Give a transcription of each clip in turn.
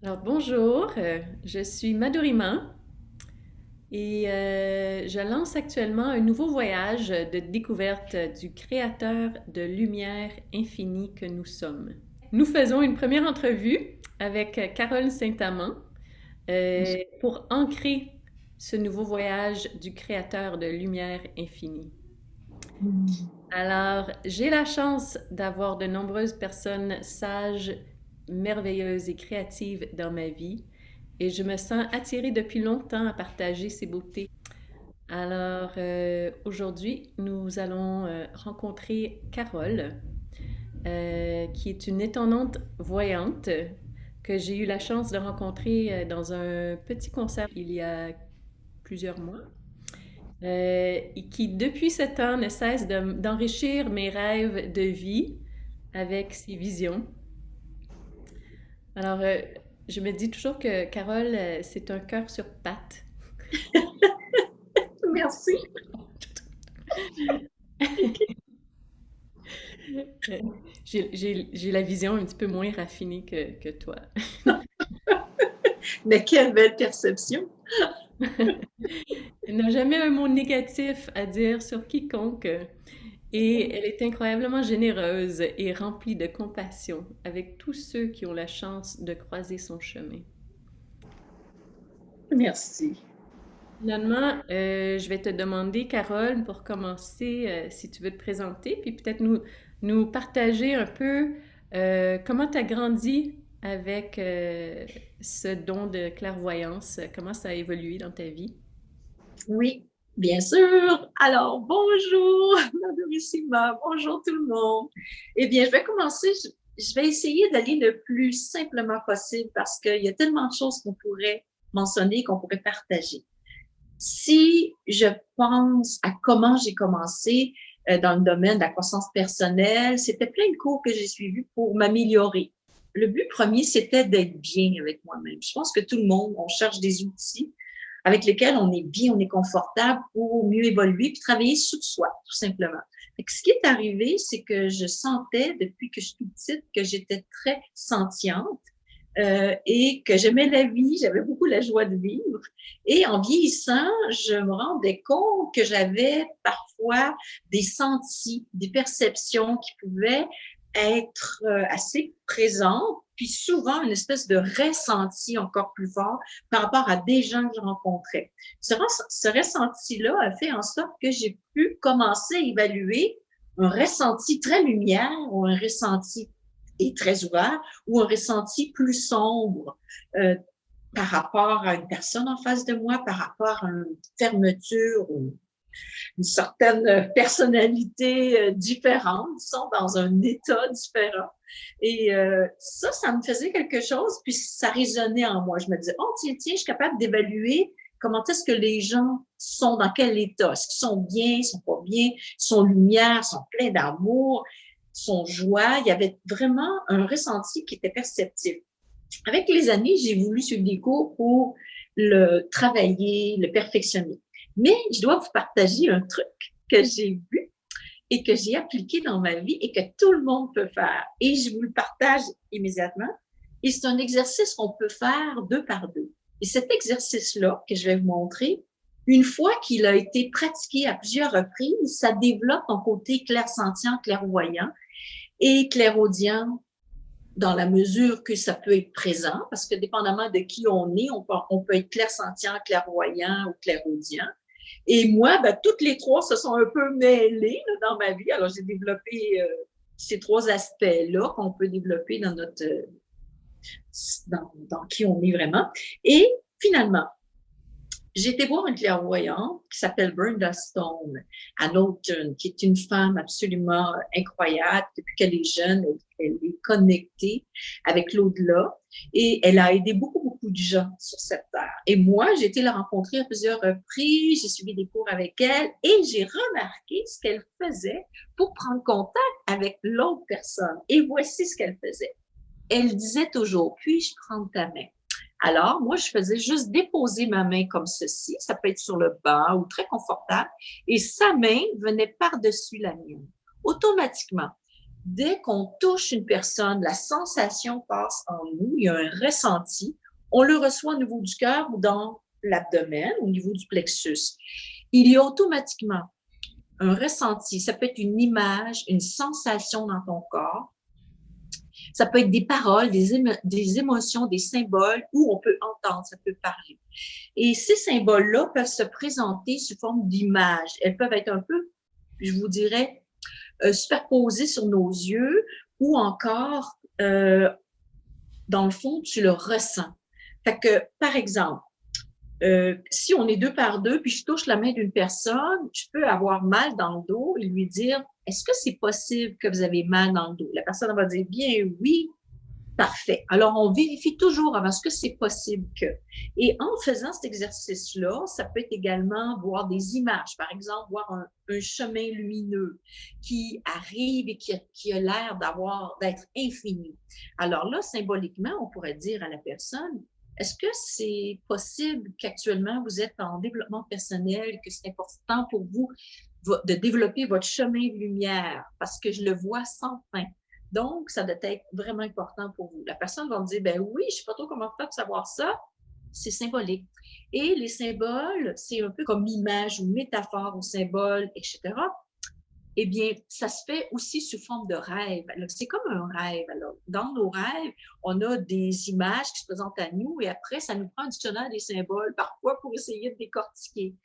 Alors bonjour, je suis Madhurima et je lance actuellement un nouveau voyage de découverte du créateur de lumière infinie que nous sommes. Nous faisons une première entrevue avec Carole Saint-Amand pour ancrer ce nouveau voyage du créateur de lumière infinie. Mm. Alors, j'ai la chance d'avoir de nombreuses personnes sages, merveilleuses et créatives dans ma vie et je me sens attirée depuis longtemps à partager ces beautés. Alors, aujourd'hui, nous allons rencontrer Carole, qui est une étonnante voyante que j'ai eu la chance de rencontrer dans un petit concert il y a plusieurs mois. Et qui, depuis 7 ans, ne cesse d'enrichir mes rêves de vie avec ses visions. Alors, je me dis toujours que Carole, c'est un cœur sur pattes. Merci. J'ai la vision un petit peu moins raffinée que toi. Mais quelle belle perception. Elle n'a jamais un mot négatif à dire sur quiconque. Et elle est incroyablement généreuse et remplie de compassion avec tous ceux qui ont la chance de croiser son chemin. Merci. Finalement, je vais te demander, Carole, pour commencer, si tu veux te présenter, puis peut-être nous partager un peu comment tu as grandi avec ce don de clairvoyance, comment ça a évolué dans ta vie. Oui, bien sûr. Alors, bonjour, Madhurissima. Bonjour tout le monde. Eh bien, je vais commencer. Je vais essayer d'aller le plus simplement possible parce qu'il y a tellement de choses qu'on pourrait mentionner, qu'on pourrait partager. Si je pense à comment j'ai commencé dans le domaine de la croissance personnelle, c'était plein de cours que j'ai suivis pour m'améliorer. Le but premier, c'était d'être bien avec moi-même. Je pense que tout le monde, on cherche des outils avec lesquels on est bien, on est confortable pour mieux évoluer puis travailler sur soi, tout simplement. Ce qui est arrivé, c'est que je sentais depuis que je suis toute petite que j'étais très sentiente et que j'aimais la vie, j'avais beaucoup la joie de vivre. Et en vieillissant, je me rendais compte que j'avais parfois des sentis, des perceptions qui pouvaient être assez présentes, puis souvent une espèce de ressenti encore plus fort par rapport à des gens que je rencontrais. Ce ressenti-là a fait en sorte que j'ai pu commencer à évaluer un ressenti très lumière ou un ressenti et très ouvert ou un ressenti plus sombre par rapport à une personne en face de moi, par rapport à une fermeture ou une certaine personnalité différente, ils sont dans un état différent. Et ça me faisait quelque chose, puis ça résonnait en moi. Je me disais, oh tiens, je suis capable d'évaluer comment est-ce que les gens sont, dans quel état. Est-ce qu'ils sont bien, ils sont pas bien, ils sont lumière, ils sont pleins d'amour, ils sont joie. Il y avait vraiment un ressenti qui était perceptible. Avec les années, j'ai voulu suivre des cours pour le travailler, le perfectionner. Mais je dois vous partager un truc que j'ai vu et que j'ai appliqué dans ma vie et que tout le monde peut faire. Et je vous le partage immédiatement. Et c'est un exercice qu'on peut faire deux par deux. Et cet exercice-là que je vais vous montrer, une fois qu'il a été pratiqué à plusieurs reprises, ça développe ton côté clairsentient, clairvoyant et clairaudient dans la mesure que ça peut être présent, parce que dépendamment de qui on peut être clairsentient, clairvoyant ou clairaudient. Et moi, ben, toutes les trois se sont un peu mêlées là, dans ma vie. Alors, j'ai développé ces trois aspects-là qu'on peut développer dans dans qui on est vraiment. Et finalement, j'ai été voir une clairvoyante qui s'appelle Brenda Stone à Knowlton, qui est une femme absolument incroyable. Depuis qu'elle est jeune, elle est connectée avec l'au-delà et elle a aidé beaucoup, beaucoup de gens sur cette terre. Et moi, j'ai été la rencontrer à plusieurs reprises, j'ai suivi des cours avec elle et j'ai remarqué ce qu'elle faisait pour prendre contact avec l'autre personne. Et voici ce qu'elle faisait. Elle disait toujours, puis-je prendre ta main? Alors, moi, je faisais juste déposer ma main comme ceci. Ça peut être sur le banc ou très confortable. Et sa main venait par-dessus la mienne, automatiquement. dès qu'on touche une personne, la sensation passe en nous, il y a un ressenti, on le reçoit au niveau du cœur ou dans l'abdomen, au niveau du plexus. Il y a automatiquement un ressenti, ça peut être une image, une sensation dans ton corps, ça peut être des paroles, des émotions, des symboles, où on peut entendre, ça peut parler. Et ces symboles-là peuvent se présenter sous forme d'images. Elles peuvent être un peu, je vous dirais, superposées sur nos yeux ou encore, dans le fond, tu le ressens. Fait que, par exemple, si on est deux par deux, puis je touche la main d'une personne, je peux avoir mal dans le dos et lui dire, est-ce que c'est possible que vous avez mal dans le dos? La personne va dire, bien oui, parfait. Alors, on vérifie toujours avant ce que c'est possible que. Et en faisant cet exercice-là, ça peut être également voir des images, par exemple, voir un chemin lumineux qui arrive et qui a l'air d'être infini. Alors là, symboliquement, on pourrait dire à la personne, est-ce que c'est possible qu'actuellement vous êtes en développement personnel, que c'est important pour vous de développer votre chemin de lumière parce que je le vois sans fin. Donc, ça doit être vraiment important pour vous. La personne va me dire, ben oui, je ne sais pas trop comment faire pour savoir ça. C'est symbolique. Et les symboles, c'est un peu comme image ou métaphore ou symbole, etc. Eh bien, ça se fait aussi sous forme de rêve. C'est comme un rêve. Alors, dans nos rêves, on a des images qui se présentent à nous et après, ça nous prend un dictionnaire des symboles, parfois pour essayer de décortiquer.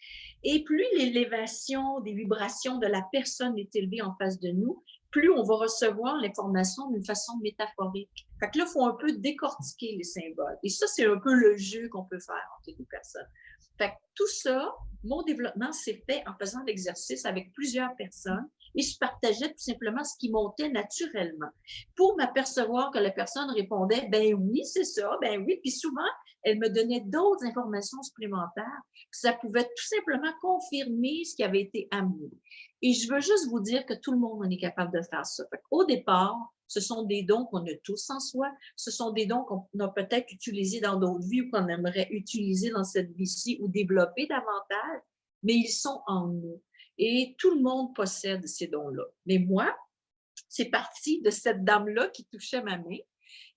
Et plus l'élévation des vibrations de la personne est élevée en face de nous, plus on va recevoir l'information d'une façon métaphorique. Fait que là, il faut un peu décortiquer les symboles. Et ça, c'est un peu le jeu qu'on peut faire entre les deux personnes. Fait que tout ça, mon développement s'est fait en faisant l'exercice avec plusieurs personnes et je partageais tout simplement ce qui montait naturellement pour m'apercevoir que la personne répondait, ben oui, c'est ça, ben oui. Puis souvent, elle me donnait d'autres informations supplémentaires. Ça pouvait tout simplement confirmer ce qui avait été amené. Et je veux juste vous dire que tout le monde en est capable de faire ça. Au départ, ce sont des dons qu'on a tous en soi. Ce sont des dons qu'on a peut-être utilisés dans d'autres vies ou qu'on aimerait utiliser dans cette vie-ci ou développer davantage, mais ils sont en nous. Et tout le monde possède ces dons-là. Mais moi, c'est parti de cette dame-là qui touchait ma main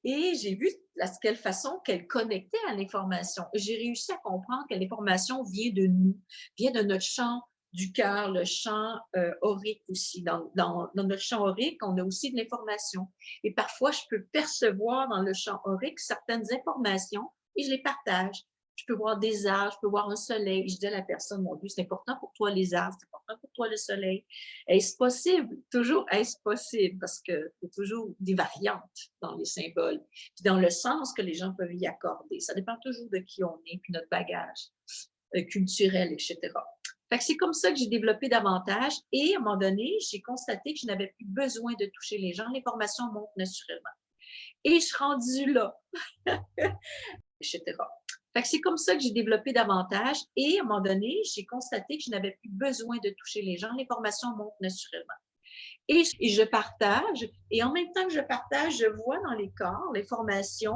et j'ai vu de quelle façon qu'elle connectait à l'information. J'ai réussi à comprendre que l'information vient de nous, vient de notre champ du cœur, le champ aurique aussi. Dans notre champ aurique, on a aussi de l'information. Et parfois, je peux percevoir dans le champ aurique certaines informations et je les partage. Je peux voir des arbres, je peux voir un soleil. Je dis à la personne, mon Dieu, c'est important pour toi les arbres, c'est important pour toi le soleil. Est-ce possible? Toujours est-ce possible? Parce qu'il y a toujours des variantes dans les symboles, puis dans le sens que les gens peuvent y accorder. Ça dépend toujours de qui on est, puis notre bagage culturel, etc. Fait que c'est comme ça que j'ai développé davantage et à un moment donné, j'ai constaté que je n'avais plus besoin de toucher les gens. L'information monte naturellement. Et je suis rendue là, etc. Fait que c'est comme ça que j'ai développé davantage et à un moment donné, j'ai constaté que je n'avais plus besoin de toucher les gens. L'information monte naturellement. Et je partage, et en même temps que je partage, je vois dans les corps l'information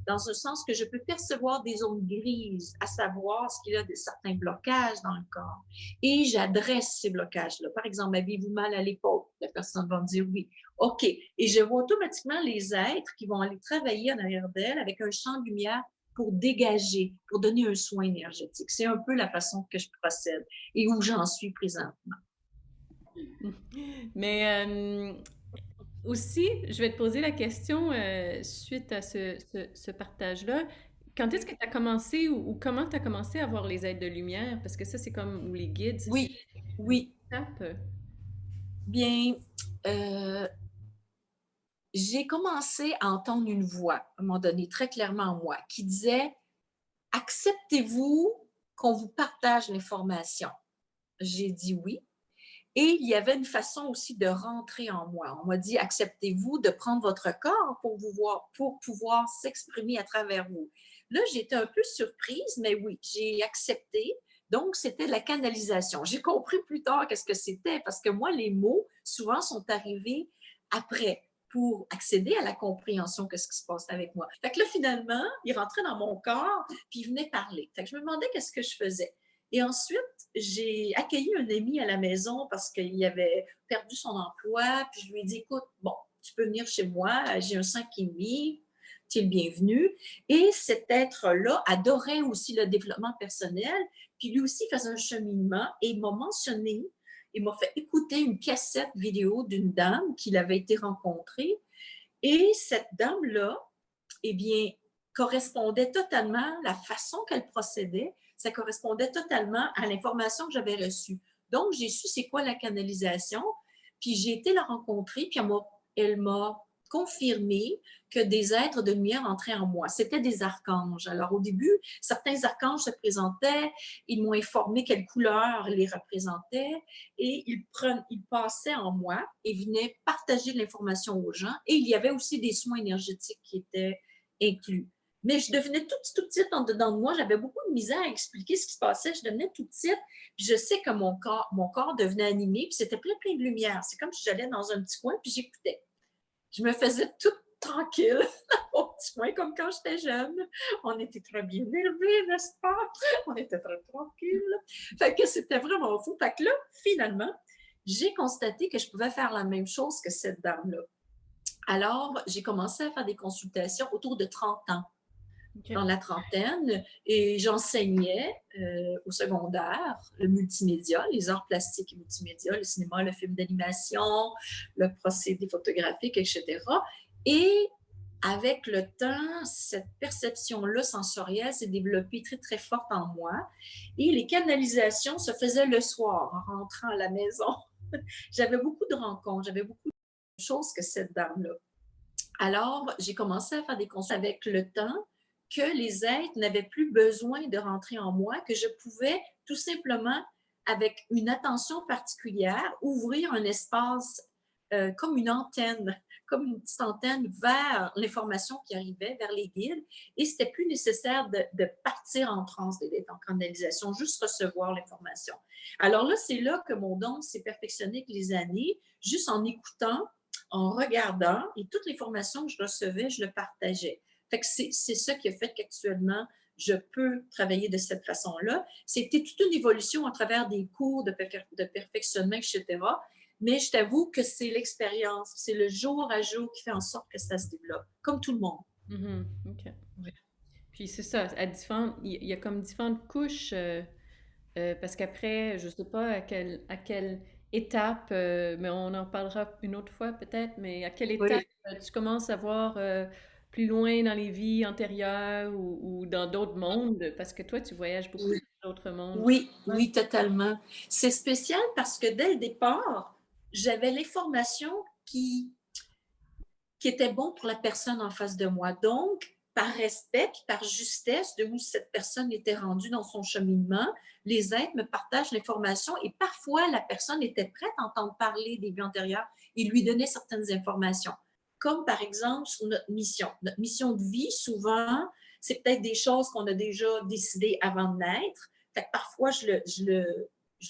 dans un sens que je peux percevoir des zones grises, à savoir ce qu'il y a de certains blocages dans le corps. Et j'adresse ces blocages-là. Par exemple, avez-vous mal à l'épaule? La personne va me dire oui. OK. Et je vois automatiquement les êtres qui vont aller travailler en arrière d'elle avec un champ de lumière pour dégager, pour donner un soin énergétique. C'est un peu la façon que je procède et où j'en suis présentement. Mais aussi, je vais te poser la question suite à ce partage-là. Quand est-ce que tu as commencé ou comment tu as commencé à voir les aides de lumière? Parce que ça, c'est comme, ou les guides, ça, c'est Oui, une oui. étape. Bien, euh, j'ai commencé à entendre une voix, à un moment donné, très clairement en moi, qui disait, acceptez-vous qu'on vous partage l'information? J'ai dit oui. Et il y avait une façon aussi de rentrer en moi. On m'a dit, acceptez-vous de prendre votre corps pour pouvoir s'exprimer à travers vous. Là, j'étais un peu surprise, mais oui, j'ai accepté. Donc, c'était la canalisation. J'ai compris plus tard qu'est-ce que c'était, parce que moi, les mots, souvent, sont arrivés après pour accéder à la compréhension de ce qui se passe avec moi. Fait que là, finalement, il rentrait dans mon corps, puis il venait parler. Fait que je me demandais qu'est-ce que je faisais. Et ensuite, j'ai accueilli un ami à la maison parce qu'il avait perdu son emploi. Puis je lui ai dit, écoute, bon, tu peux venir chez moi, j'ai un 5,5, tu es le bienvenu. Et cet être-là adorait aussi le développement personnel, puis lui aussi faisait un cheminement et il m'a mentionné, il m'a fait écouter une cassette vidéo d'une dame qu'il avait été rencontrée. Et cette dame-là, eh bien, correspondait totalement, la façon qu'elle procédait, ça correspondait totalement à l'information que j'avais reçue. Donc, j'ai su c'est quoi la canalisation, puis j'ai été la rencontrer, puis elle m'a confirmé que des êtres de lumière entraient en moi. C'était des archanges. Alors, au début, certains archanges se présentaient, ils m'ont informé quelle couleur les représentait, et ils passaient en moi et venaient partager de l'information aux gens. Et il y avait aussi des soins énergétiques qui étaient inclus. Mais je devenais toute petite en dedans de moi. J'avais beaucoup de misère à expliquer ce qui se passait. Je devenais toute petite. Puis je sais que mon corps devenait animé. Puis c'était plein de lumière. C'est comme si j'allais dans un petit coin puis j'écoutais. Je me faisais toute tranquille dans mon petit coin, comme quand j'étais jeune. On était très bien élevés, n'est-ce pas? On était très tranquille. Fait que c'était vraiment fou. Fait que là, finalement, j'ai constaté que je pouvais faire la même chose que cette dame-là. Alors, j'ai commencé à faire des consultations autour de 30 ans. Okay. Dans la trentaine, et j'enseignais au secondaire le multimédia, les arts plastiques et multimédia, le cinéma, le film d'animation, le procédé photographique, etc. Et avec le temps, cette perception-là sensorielle s'est développée très forte en moi. Et les canalisations se faisaient le soir en rentrant à la maison. J'avais beaucoup de rencontres, j'avais beaucoup de choses que cette dame-là. Alors, j'ai commencé à faire des consultations avec le temps, que les êtres n'avaient plus besoin de rentrer en moi, que je pouvais tout simplement, avec une attention particulière, ouvrir un espace comme une antenne, comme une petite antenne vers l'information qui arrivait, vers les guides, et c'était plus nécessaire de partir en transe, d'être en canalisation, juste recevoir l'information. Alors là, c'est là que mon don s'est perfectionné avec les années, juste en écoutant, en regardant, et toute l'information que je recevais, je le partageais. Fait que c'est ça qui a fait qu'actuellement, je peux travailler de cette façon-là. C'était toute une évolution à travers des cours de perfectionnement, etc. Mais je t'avoue que c'est l'expérience, c'est le jour à jour qui fait en sorte que ça se développe, comme tout le monde. Mm-hmm. OK. Ouais. Puis c'est ça, il y a comme différentes couches, parce qu'après, je ne sais pas à quelle étape, mais on en parlera une autre fois peut-être, mais à quelle étape tu commences à voir plus loin dans les vies antérieures ou dans d'autres mondes, parce que toi, tu voyages beaucoup dans d'autres mondes. Oui, totalement. C'est spécial parce que dès le départ, j'avais l'information qui était bon pour la personne en face de moi. Donc, par respect et par justesse de où cette personne était rendue dans son cheminement, les êtres me partagent l'information et parfois la personne était prête à entendre parler des vies antérieures et lui donnait certaines informations. Comme par exemple sur notre mission. Notre mission de vie, souvent, c'est peut-être des choses qu'on a déjà décidées avant de naître. Fait que parfois, je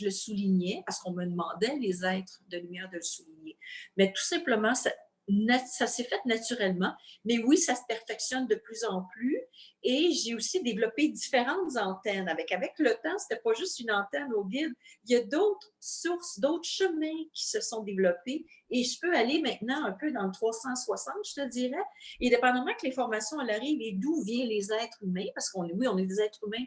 le soulignais parce qu'on me demandait, les êtres de lumière, de le souligner. Mais tout simplement, ça s'est fait naturellement, mais oui, ça se perfectionne de plus en plus. Et j'ai aussi développé différentes antennes. Avec le temps, c'était pas juste une antenne au guide. Il y a d'autres sources, d'autres chemins qui se sont développés. Et je peux aller maintenant un peu dans le 360, je te dirais. Et dépendamment que l'information elle arrive et d'où viennent les êtres humains, parce qu'on est des êtres humains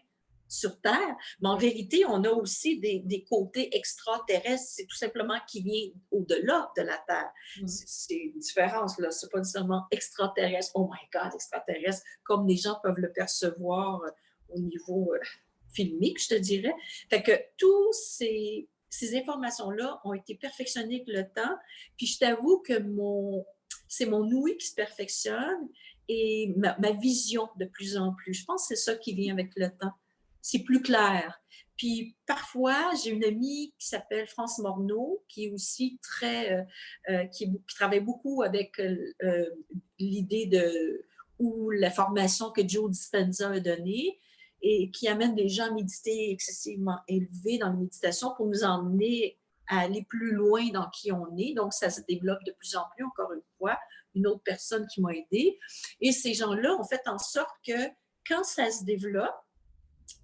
sur Terre, mais en vérité, on a aussi des côtés extraterrestres, c'est tout simplement qui vient au-delà de la Terre. C'est une différence, là. C'est pas nécessairement extraterrestre, oh my God, extraterrestre, comme les gens peuvent le percevoir au niveau filmique, je te dirais. Fait que tous ces informations-là ont été perfectionnées avec le temps, puis je t'avoue que c'est mon ouïe qui se perfectionne et ma vision de plus en plus. Je pense que c'est ça qui vient avec le temps. C'est plus clair. Puis parfois, j'ai une amie qui s'appelle France Morneau, qui est aussi qui travaille beaucoup avec l'idée ou la formation que Joe Dispenza a donnée et qui amène les gens à méditer excessivement élevés dans la méditation pour nous emmener à aller plus loin dans qui on est. Donc, ça se développe de plus en plus, encore une fois, une autre personne qui m'a aidée. Et ces gens-là ont fait en sorte que quand ça se développe,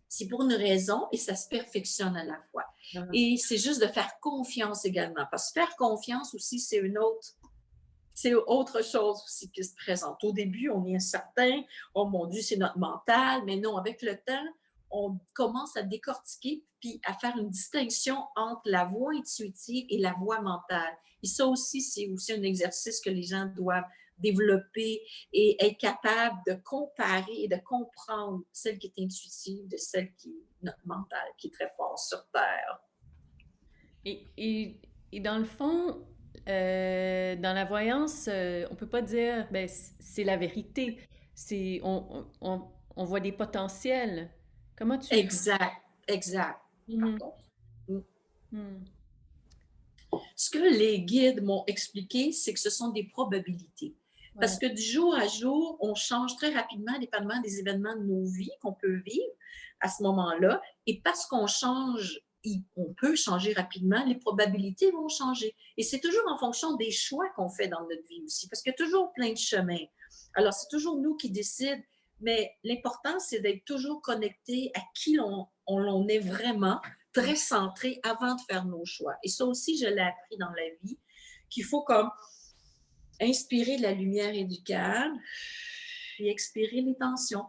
c'est pour une raison et ça se perfectionne à la fois. Et c'est juste de faire confiance également. Parce que faire confiance aussi, c'est une autre c'est autre chose aussi qui se présente. Au début, on est incertain, oh mon Dieu, c'est notre mental, mais non, avec le temps, on commence à décortiquer puis à faire une distinction entre la voix intuitive et la voix mentale. Et ça aussi, c'est aussi un exercice que les gens doivent développer et être capable de comparer et de comprendre celle qui est intuitive de celle qui est notre mentale, qui est très fort sur Terre. Et dans le fond, dans la voyance, on peut pas dire, ben, c'est la vérité. On voit des potentiels. Comment tu... Exact, exact. Mhm. Pardon. Mhm. Ce que les guides m'ont expliqué, c'est que ce sont des probabilités. Parce Ouais. que du jour à jour, on change très rapidement, dépendamment des événements de nos vies qu'on peut vivre à ce moment-là. Et parce qu'on change, on peut changer rapidement, les probabilités vont changer. Et c'est toujours en fonction des choix qu'on fait dans notre vie aussi, parce qu'il y a toujours plein de chemins. Alors, c'est toujours nous qui décidons, mais l'important, c'est d'être toujours connecté à qui on est vraiment, très centré avant de faire nos choix. Et ça aussi, je l'ai appris dans la vie, qu'il faut comme inspirer de la lumière et du calme, puis expirer les tensions.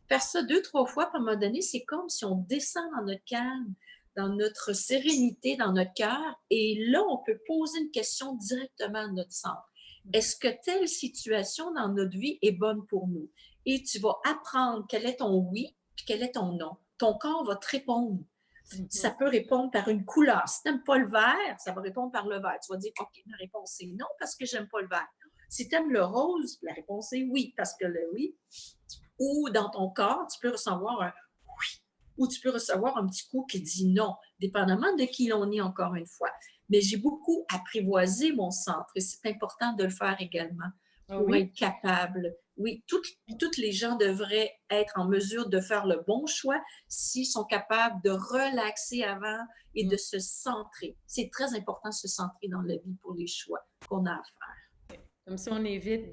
Faire ça 2, 3 fois, à un moment donné, c'est comme si on descend dans notre calme, dans notre sérénité, dans notre cœur, et là, on peut poser une question directement à notre centre. Est-ce que telle situation dans notre vie est bonne pour nous? Et tu vas apprendre quel est ton oui, puis quel est ton non. Ton corps va te répondre. Ça Mhm. peut répondre par une couleur. Si tu n'aimes pas le vert, ça va répondre par le vert. Tu vas dire, OK, la réponse est non parce que j'aime pas le vert. Si tu aimes le rose, la réponse est oui parce que le oui. Ou dans ton corps, tu peux recevoir un oui ou tu peux recevoir un petit coup qui dit non, dépendamment de qui l'on est encore une fois. Mais j'ai beaucoup apprivoisé mon centre et c'est important de le faire également Ah pour oui? être capable. Oui, toutes les gens devraient être en mesure de faire le bon choix s'ils sont capables de relaxer avant et de Mm. se centrer. C'est très important de se centrer dans la vie pour les choix qu'on a à faire. Comme ça, on évite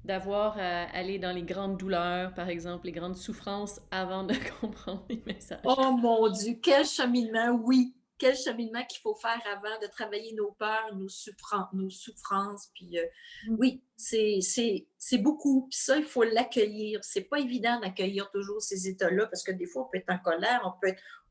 d'avoir à aller dans les grandes douleurs, par exemple, les grandes souffrances avant de comprendre les messages. Oh mon Dieu, quel cheminement, oui, quel cheminement qu'il faut faire avant de travailler nos peurs, nos souffrances. Puis oui, c'est beaucoup. Puis ça, il faut l'accueillir. C'est pas évident d'accueillir toujours ces états-là parce que des fois, on peut être en colère,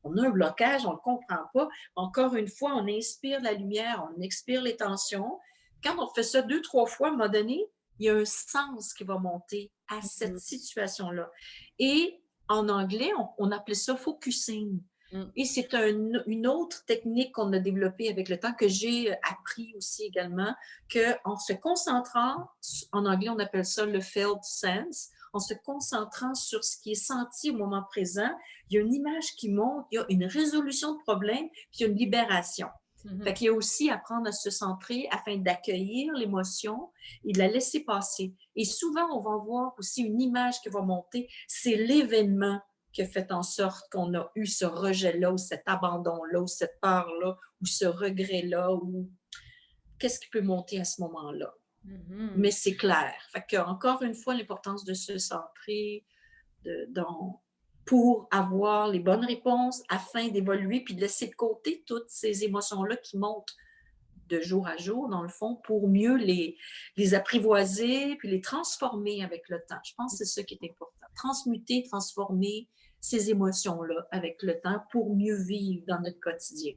on a un blocage, on ne le comprend pas. Encore une fois, on inspire la lumière, on expire les tensions. Quand on fait ça 2, 3 fois, à un moment donné, il y a un sens qui va monter à cette Mhm. situation-là. Et en anglais, on appelait ça focusing. Mm. Et c'est une autre technique qu'on a développée avec le temps, que j'ai appris aussi également, qu'en se concentrant, en anglais, on appelle ça le felt sense, en se concentrant sur ce qui est senti au moment présent, il y a une image qui monte, il y a une résolution de problème, puis il y a une libération. Fait Mhm. qu'il y a aussi apprendre à se centrer afin d'accueillir l'émotion et de la laisser passer. Et souvent, on va voir aussi une image qui va monter. C'est l'événement qui a fait en sorte qu'on a eu ce rejet-là, ou cet abandon-là, ou cette peur-là, ou ce regret-là, ou qu'est-ce qui peut monter à ce moment-là. Mhm. Mais c'est clair. Fait que, encore une fois, l'importance de se centrer pour avoir les bonnes réponses afin d'évoluer puis de laisser de côté toutes ces émotions-là qui montent de jour à jour, dans le fond, pour mieux les apprivoiser puis les transformer avec le temps. Je pense que c'est ça qui est important. Transmuter, transformer ces émotions-là avec le temps pour mieux vivre dans notre quotidien.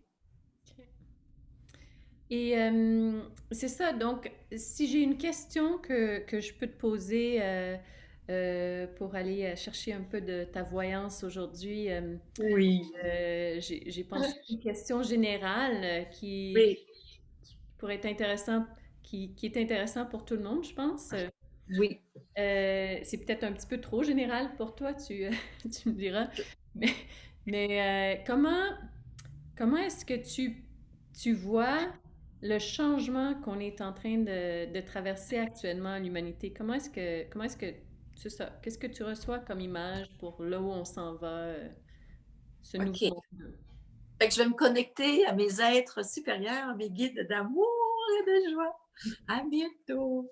OK. Et c'est ça, donc si j'ai une question que je peux te poser pour aller chercher un peu de ta voyance aujourd'hui, Oui. j'ai pensé à une question générale Oui. qui pourrait être intéressante, qui est intéressant pour tout le monde, je pense. Oui. C'est peut-être un petit peu trop général pour toi, tu me diras. Mais, mais comment est-ce que tu vois le changement qu'on est en train de traverser actuellement à l'humanité? Comment est-ce que, c'est ça, qu'est-ce que tu reçois comme image pour là où on s'en va, ce OK. nouveau monde? Fait que je vais me connecter à mes êtres supérieurs, à mes guides d'amour et de joie. À bientôt.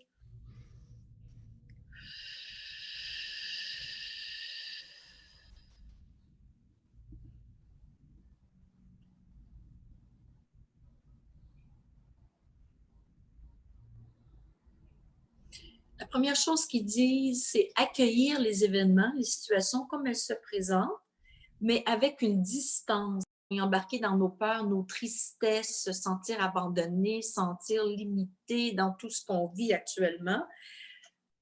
La première chose qu'ils disent, c'est accueillir les événements, les situations comme elles se présentent, mais avec une distance. Et embarquer dans nos peurs, nos tristesses, se sentir abandonné, sentir limité dans tout ce qu'on vit actuellement.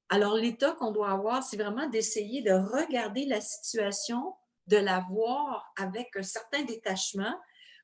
Alors, l'état qu'on doit avoir, c'est vraiment d'essayer de regarder la situation, de la voir avec un certain détachement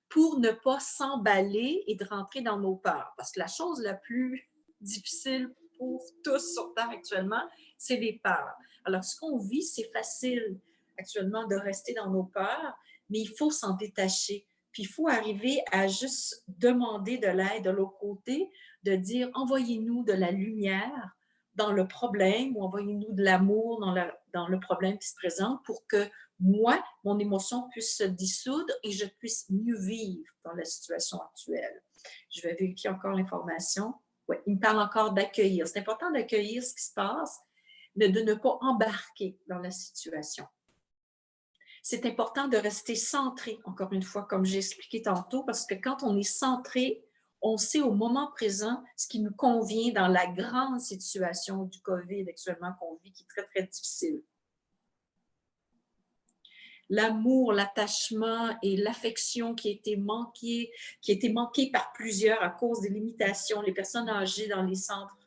pour ne pas s'emballer et de rentrer dans nos peurs. Parce que la chose la plus difficile pour tous sur Terre actuellement, c'est les peurs. Alors, ce qu'on vit, c'est facile actuellement de rester dans nos peurs, mais il faut s'en détacher. Puis il faut arriver à juste demander de l'aide de l'autre côté, de dire envoyez-nous de la lumière dans le problème ou envoyez-nous de l'amour dans le problème qui se présente pour que moi, mon émotion puisse se dissoudre et je puisse mieux vivre dans la situation actuelle. Je vais vérifier encore l'information. Oui, il me parle encore d'accueillir. C'est important d'accueillir ce qui se passe, mais de ne pas embarquer dans la situation. C'est important de rester centré, encore une fois, comme j'ai expliqué tantôt, parce que quand on est centré, on sait au moment présent ce qui nous convient dans la grande situation du COVID actuellement qu'on vit, qui est très, très difficile. L'amour, l'attachement et l'affection qui a été manqué par plusieurs à cause des limitations, les personnes âgées dans les centres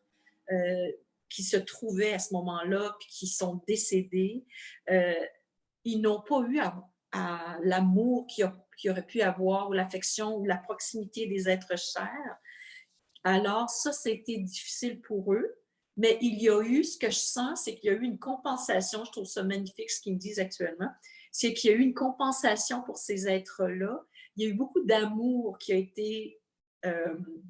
qui se trouvaient à ce moment-là, puis qui sont décédées, ils n'ont pas eu à l'amour qu'ils auraient pu avoir, ou l'affection, ou la proximité des êtres chers. Alors, ça a été difficile pour eux, mais il y a eu, ce que je sens, c'est qu'il y a eu une compensation. Je trouve ça magnifique ce qu'ils me disent actuellement. C'est qu'il y a eu une compensation pour ces êtres-là. Il y a eu beaucoup d'amour qui a été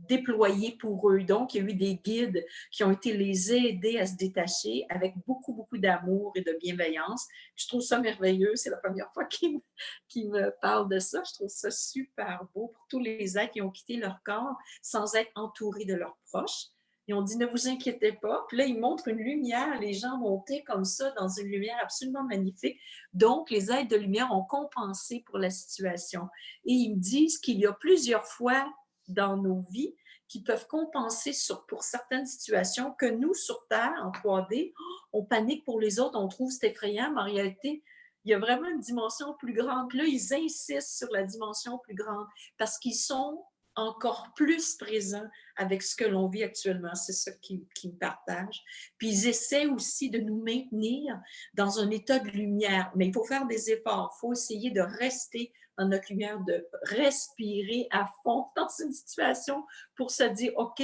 déployé pour eux. Donc, il y a eu des guides qui ont été les aider à se détacher avec beaucoup, beaucoup d'amour et de bienveillance. Je trouve ça merveilleux. C'est la première fois qu'ils me parlent de ça. Je trouve ça super beau pour tous les êtres qui ont quitté leur corps sans être entourés de leurs proches. Ils ont dit, ne vous inquiétez pas. Puis là, ils montrent une lumière. Les gens montaient comme ça dans une lumière absolument magnifique. Donc, les êtres de lumière ont compensé pour la situation. Et ils me disent qu'il y a plusieurs fois dans nos vies qui peuvent compenser pour certaines situations que nous, sur Terre, en 3D, on panique pour les autres, on trouve c'est effrayant, mais en réalité, il y a vraiment une dimension plus grande. Puis là, ils insistent sur la dimension plus grande parce qu'ils sont encore plus présents avec ce que l'on vit actuellement. C'est ça qu'ils me partagent. Puis ils essaient aussi de nous maintenir dans un état de lumière. Mais il faut faire des efforts. Il faut essayer de rester dans notre lumière, de respirer à fond dans une situation pour se dire, OK,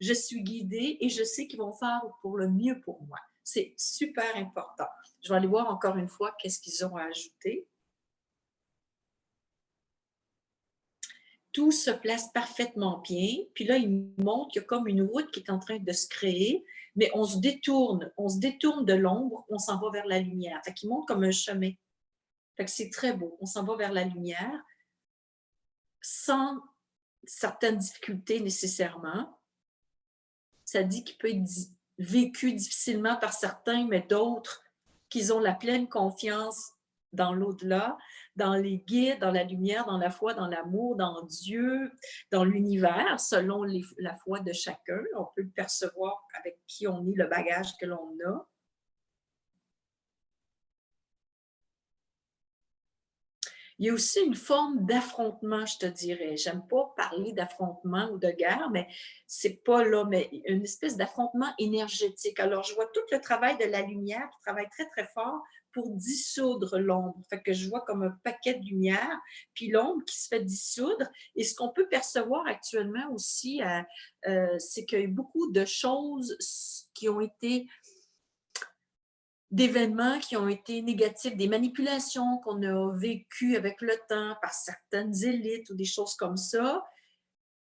je suis guidée et je sais qu'ils vont faire pour le mieux pour moi. C'est super important. Je vais aller voir encore une fois qu'est-ce qu'ils ont à ajouter. Tout se place parfaitement bien. Puis là, il montre qu'il y a comme une route qui est en train de se créer, mais on se détourne de l'ombre, on s'en va vers la lumière. Fait qu'il montre comme un chemin. Fait que c'est très beau. On s'en va vers la lumière sans certaines difficultés nécessairement. Ça dit qu'il peut être vécu difficilement par certains, mais d'autres qu'ils ont la pleine confiance dans l'au-delà, dans les guides, dans la lumière, dans la foi, dans l'amour, dans Dieu, dans l'univers, selon la foi de chacun. On peut le percevoir avec qui on est, le bagage que l'on a. Il y a aussi une forme d'affrontement, je te dirais. J'aime pas parler d'affrontement ou de guerre, mais c'est pas là, mais une espèce d'affrontement énergétique. Alors, je vois tout le travail de la lumière qui travaille très, très fort pour dissoudre l'ombre. Fait que je vois comme un paquet de lumière, puis l'ombre qui se fait dissoudre. Et ce qu'on peut percevoir actuellement aussi, c'est qu'il y a eu beaucoup de choses qui ont été d'événements qui ont été négatifs, des manipulations qu'on a vécues avec le temps par certaines élites ou des choses comme ça.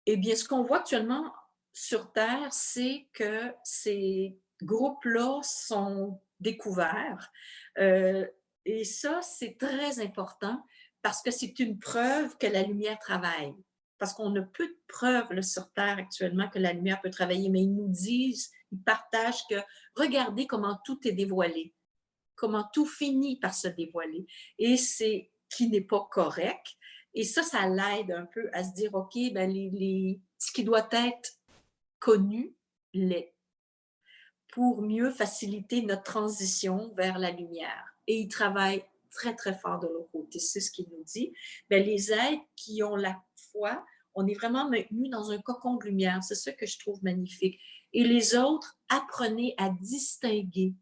Eh bien, ce qu'on voit actuellement sur Terre, c'est que ces groupes-là sont découverts. Et ça, c'est très important parce que c'est une preuve que la lumière travaille. Parce qu'on a peu de preuves là, sur Terre actuellement que la lumière peut travailler, mais ils nous disent, ils partagent que regardez comment tout est dévoilé, comment tout finit par se dévoiler. Et c'est qui n'est pas correct. Et ça l'aide un peu à se dire, OK, ben ce qui doit être connu l'est. pour mieux faciliter notre transition vers la lumière. Et ils travaillent très, très fort de leur côté. C'est ce qu'il nous dit. Bien, les êtres qui ont la foi, on est vraiment maintenus dans un cocon de lumière. C'est ça que je trouve magnifique. Et les autres, apprenez à distinguer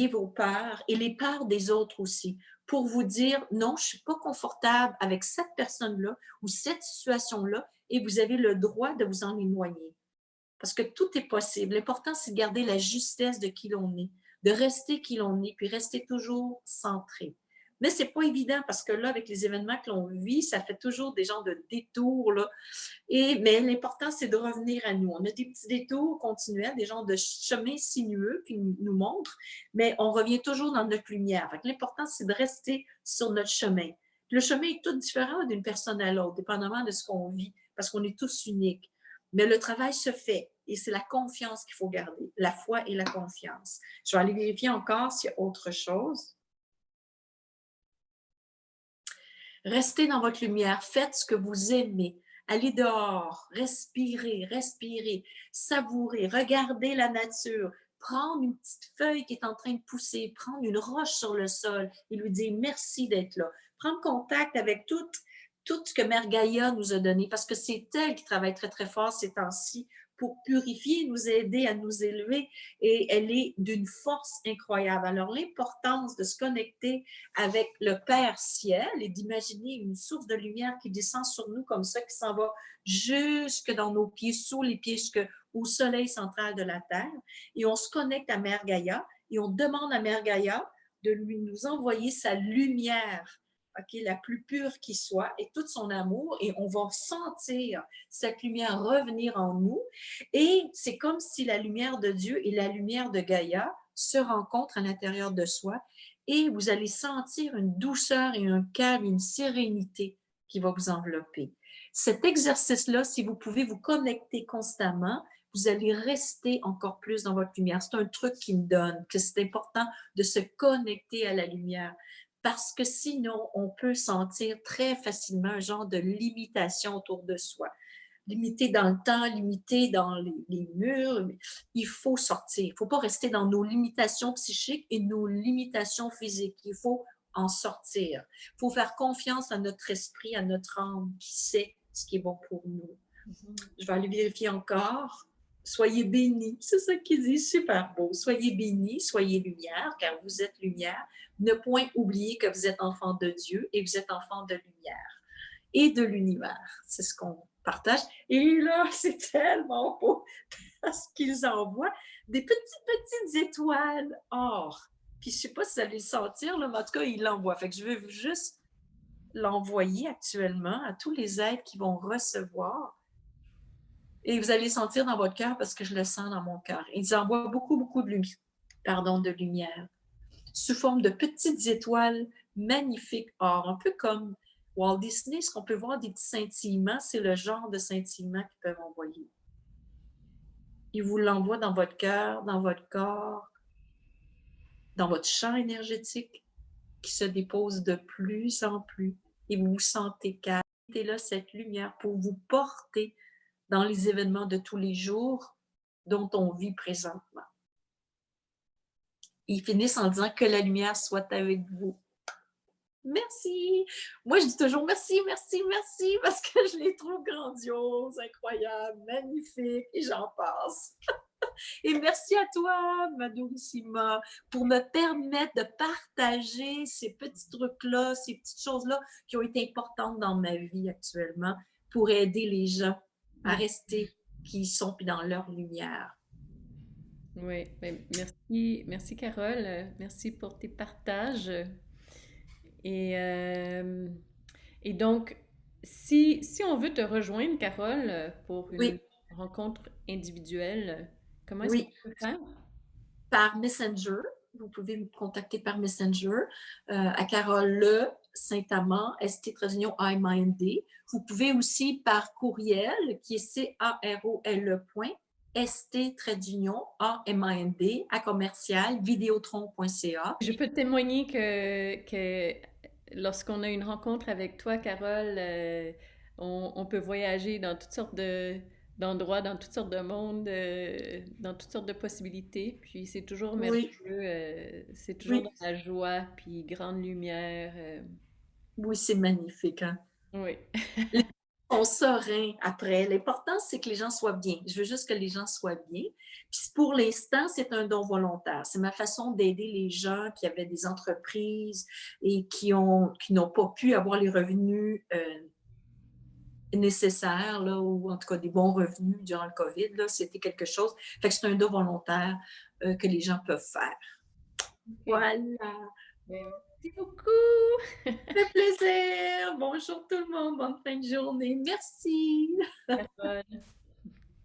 vos peurs et les peurs des autres aussi, pour vous dire non, je ne suis pas confortable avec cette personne-là ou cette situation-là, et vous avez le droit de vous en éloigner. Parce que tout est possible. L'important, c'est de garder la justesse de qui l'on est, de rester qui l'on est, puis rester toujours centré. Mais c'est pas évident parce que là, avec les événements que l'on vit, ça fait toujours des genres de détours, là. Mais l'important, c'est de revenir à nous. On a des petits détours continuels, des genres de chemins sinueux qui nous montrent, mais on revient toujours dans notre lumière. Fait que l'important, c'est de rester sur notre chemin. Puis le chemin est tout différent d'une personne à l'autre, dépendamment de ce qu'on vit, parce qu'on est tous uniques. Mais le travail se fait et c'est la confiance qu'il faut garder, la foi et la confiance. Je vais aller vérifier encore s'il y a autre chose. Restez dans votre lumière, faites ce que vous aimez. Allez dehors, respirez, respirez, savourez, regardez la nature, prendre une petite feuille qui est en train de pousser, prendre une roche sur le sol et lui dire merci d'être là. Prendre contact avec tout ce que Mère Gaïa nous a donné, parce que c'est elle qui travaille très, très fort ces temps-ci pour purifier, nous aider à nous élever, et elle est d'une force incroyable. Alors, l'importance de se connecter avec le Père Ciel et d'imaginer une source de lumière qui descend sur nous comme ça, qui s'en va jusque dans nos pieds, sous les pieds, jusqu'au soleil central de la Terre. Et on se connecte à Mère Gaïa et on demande à Mère Gaïa de nous envoyer sa lumière, okay, la plus pure qui soit, et tout son amour, et on va sentir cette lumière revenir en nous. Et c'est comme si la lumière de Dieu et la lumière de Gaïa se rencontrent à l'intérieur de soi, et vous allez sentir une douceur et un calme, une sérénité qui va vous envelopper. Cet exercice-là, si vous pouvez vous connecter constamment, vous allez rester encore plus dans votre lumière. C'est un truc qui me donne que c'est important de se connecter à la lumière, parce que sinon, on peut sentir très facilement un genre de limitation autour de soi. Limité dans le temps, limité dans les murs. Il faut sortir. Il ne faut pas rester dans nos limitations psychiques et nos limitations physiques. Il faut en sortir. Il faut faire confiance à notre esprit, à notre âme qui sait ce qui est bon pour nous. Je vais aller vérifier encore. Soyez bénis, c'est ça qu'il dit, super beau. Soyez bénis, soyez lumière, car vous êtes lumière. Ne point oublier que vous êtes enfant de Dieu et vous êtes enfant de lumière et de l'univers. C'est ce qu'on partage. Et là, c'est tellement beau parce qu'ils envoient des petites étoiles or. Puis je ne sais pas si vous allez le sentir, là, mais en tout cas, ils l'envoient. Fait que je veux juste l'envoyer actuellement à tous les êtres qui vont recevoir. Et vous allez le sentir dans votre cœur parce que je le sens dans mon cœur. Ils envoient beaucoup de lumière, sous forme de petites étoiles magnifiques or, un peu comme Walt Disney, ce qu'on peut voir des petits scintillements, c'est le genre de scintillements qu'ils peuvent envoyer. Ils vous l'envoient dans votre cœur, dans votre corps, dans votre champ énergétique qui se dépose de plus en plus et vous vous sentez calme. Et là, cette lumière pour vous porter dans les événements de tous les jours dont on vit présentement. Ils finissent en disant que la lumière soit avec vous. Merci. Moi, je dis toujours merci, merci, merci, parce que je les trouve grandioses, incroyables, magnifiques, et j'en passe. Et merci à toi, Madhurissima, pour me permettre de partager ces petits trucs-là, ces petites choses-là qui ont été importantes dans ma vie actuellement pour aider les gens à rester qui ils sont puis dans leur lumière. Oui, ben, merci Carole, merci pour tes partages. Et, euh, et donc, si on veut te rejoindre, Carole, pour une Oui, rencontre individuelle, comment est-ce qu'on oui. peut faire? Par Messenger. Vous pouvez me contacter par Messenger à Carole Le Saint-Amand, ST-I-M-A-N-D. Vous pouvez aussi par courriel qui est CAROLE.ST-AMAND à commercial vidéotron.ca. Je peux témoigner que lorsqu'on a une rencontre avec toi, Carole, on peut voyager dans toutes sortes d'endroits, dans toutes sortes de mondes, dans toutes sortes de possibilités. Puis c'est toujours merveilleux, Oui, c'est toujours dans oui, la joie, puis grande lumière. oui, c'est magnifique, hein? Oui. Les gens sont sereins après. L'important, c'est que les gens soient bien. Je veux juste que les gens soient bien. Puis pour l'instant, c'est un don volontaire. C'est ma façon d'aider les gens qui avaient des entreprises et qui n'ont pas pu avoir les revenus nécessaires, là, ou en tout cas des bons revenus durant le COVID. Là, c'était quelque chose. Fait que c'est un don volontaire que les gens peuvent faire. Ok. Voilà. Ben, merci beaucoup! Ça fait plaisir. Bonjour tout le monde. Bonne fin de journée. Merci. Carole.